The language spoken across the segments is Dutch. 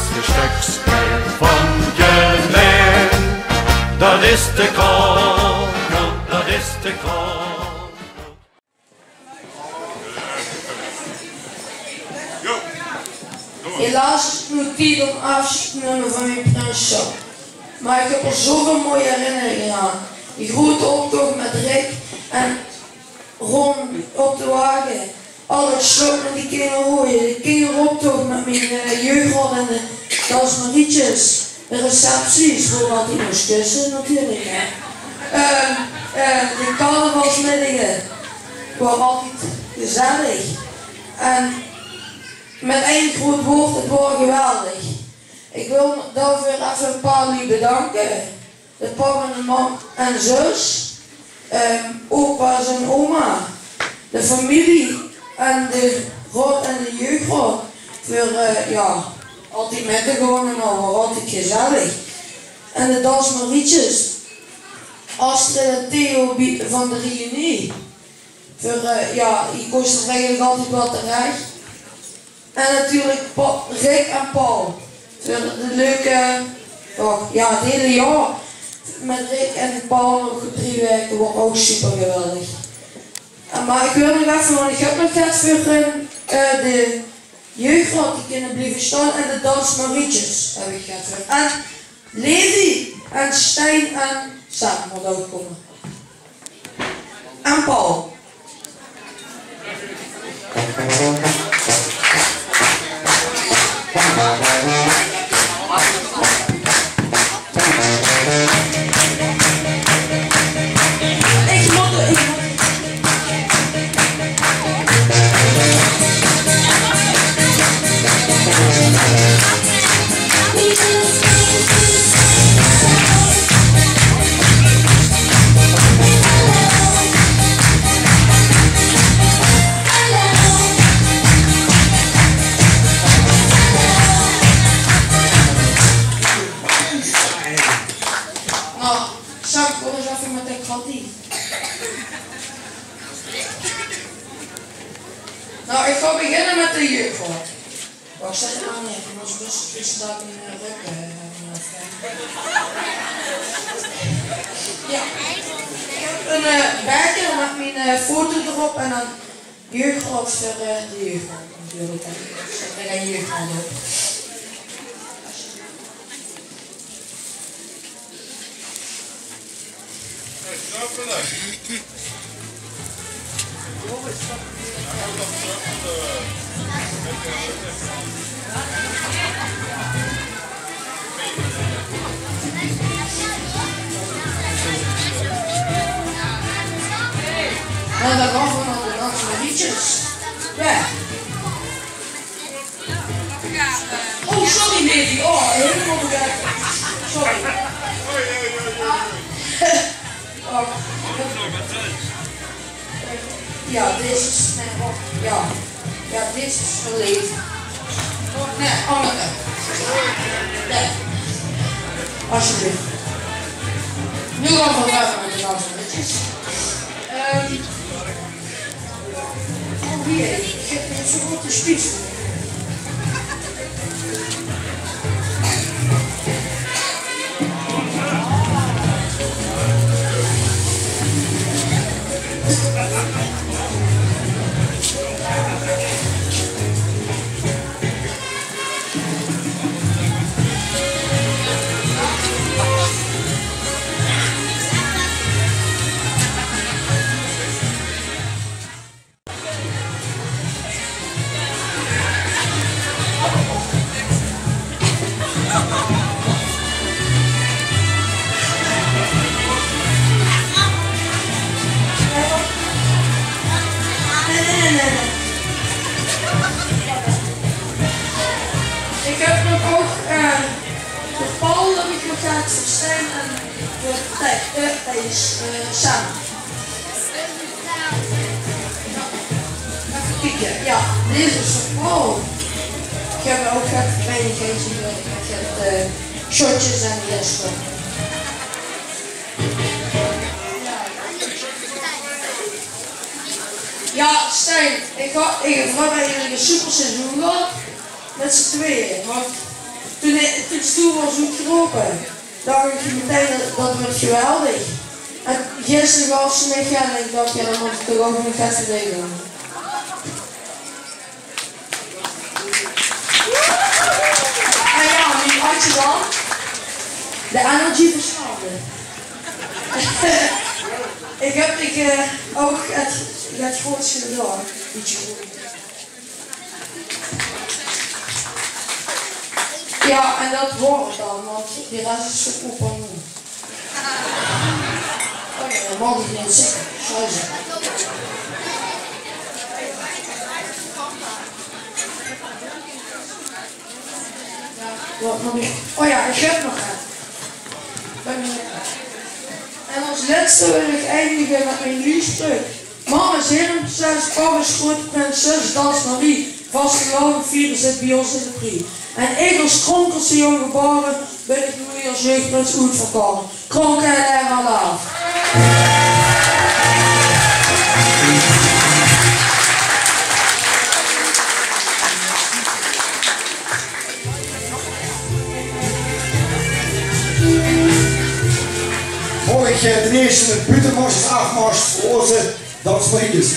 laatste stukspel van je leven. Dat is de kool, dat is de kool. Helaas is het nu tijd om afscheid te nemen van mijn prinsschap. Maar ik heb er zoveel mooie herinneringen aan. Die grote optocht met Rick en Ron op de wagen. Al het slot met die kinderrooien. De kinderoptocht met mijn jeugdrol en de dansmarietjes. De recepties, waar altijd moest kussen natuurlijk. De carnavalsmiddagen. waren altijd gezellig. En met één groot woord, het was geweldig. Ik wil daarvoor even een paar lieden bedanken. De papa en de mam en zus. Opa's en oma. De familie en de raad en de jeugdraad. Voor ja, altijd met te gaan en al, altijd gezellig. En de dansmarietjes. Astrid en Theo van de reunie. Voor ja, ik kost er eigenlijk altijd wel terecht. En natuurlijk Rick en Paul. Voor de leuke, ja, het hele jaar met Rick en Paul nog 3 weken was ook super geweldig. Maar ik wil nog even, want ik heb nog gehad voor de jeugdraad die kunnen blijven staan en de dansmarietjes heb ik gehad voor. En Levi en Stijn en Sam moet ook komen. En Paul. Nou, ik ga beginnen met de jeugdraad. Wacht, zeg het nou niet, ik was dus iets dat in mijn rug ja. Ik heb een bergje met mijn foto erop en dan jeugdraad voor de jeugdraad natuurlijk. Ik heb een jeugdraad op. En dan gaan we naar de dansmarietjes. Ja. Oh, sorry Levi. Oh, helemaal vergeten. Sorry. Oh. Ja, dit is... Nee, ja. Ja, dit is verleden. Nee, andere. Nee. Alsjeblieft. Nu gaan we verder met de dansmarietjes. Oh, hier. Ik heb zo'n grote spies. Ik heb nog ook voor Paul heb ik nog gehad voor Stijn en voor Thijs samen. Even kijken, ja, deze is voor Paul. Ik heb ook gehad voor kleinigheidjes, ik heb shortjes en die rest van. Ja, Stijn, ik heb vooral bij jullie een super seizoen gehad. Met z'n tweeën, want Toen het stoel was uitgeroepen, dacht ik meteen dat wordt geweldig. En gisteren was ze mee gaan en ik dacht, ja, dan moet ik toch ook nog even doen. En ja, nu had je dan de energy versnelde. ik heb ook het grootste gedaan. Ietsje goed. Ja, en dat wordt het dan, want die rest is zo op en moe. Oh ja, dat mag ik niet zeggen. Scheiße. Wat nog niet? Oh ja, ik heb nog een. En als laatste wil ik eindigen met mijn liefspreuk. Mama is herenprinses, papa is grote prinses, dans Marie. Vastgelopen vieren zit bij ons in de prie. En ik als kronkelste jong geboren, ben ik nu als jeugdprins goed voorkomen. Kronkel en maar af. Hoor ik ten eerste een buitenmars, afmars voor onze dansmariekjes.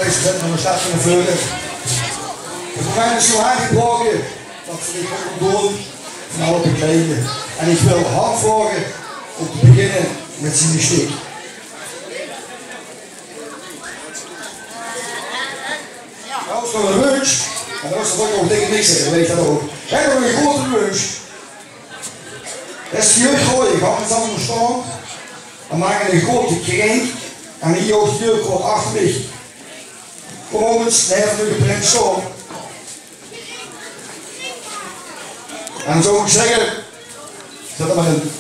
Deze gentleman staat van de vleugel. We gaan een zo hard gebruiken, dat ik ook doen van alle bekleden. En ik wil Han vragen om te beginnen met zijn stuk. Nou is nog een lunch, en dat was toch ook nog tegen niks zeggen, weet je dat ook. We hebben een grote lunch. Dat is heel groot, ik ga met z'n allen staan. Dan maken we een grote kring en hier ook de deur kort achter mij. Kom eens, de helft nu de prins zo. En dan zou ik zeggen, zet er maar in.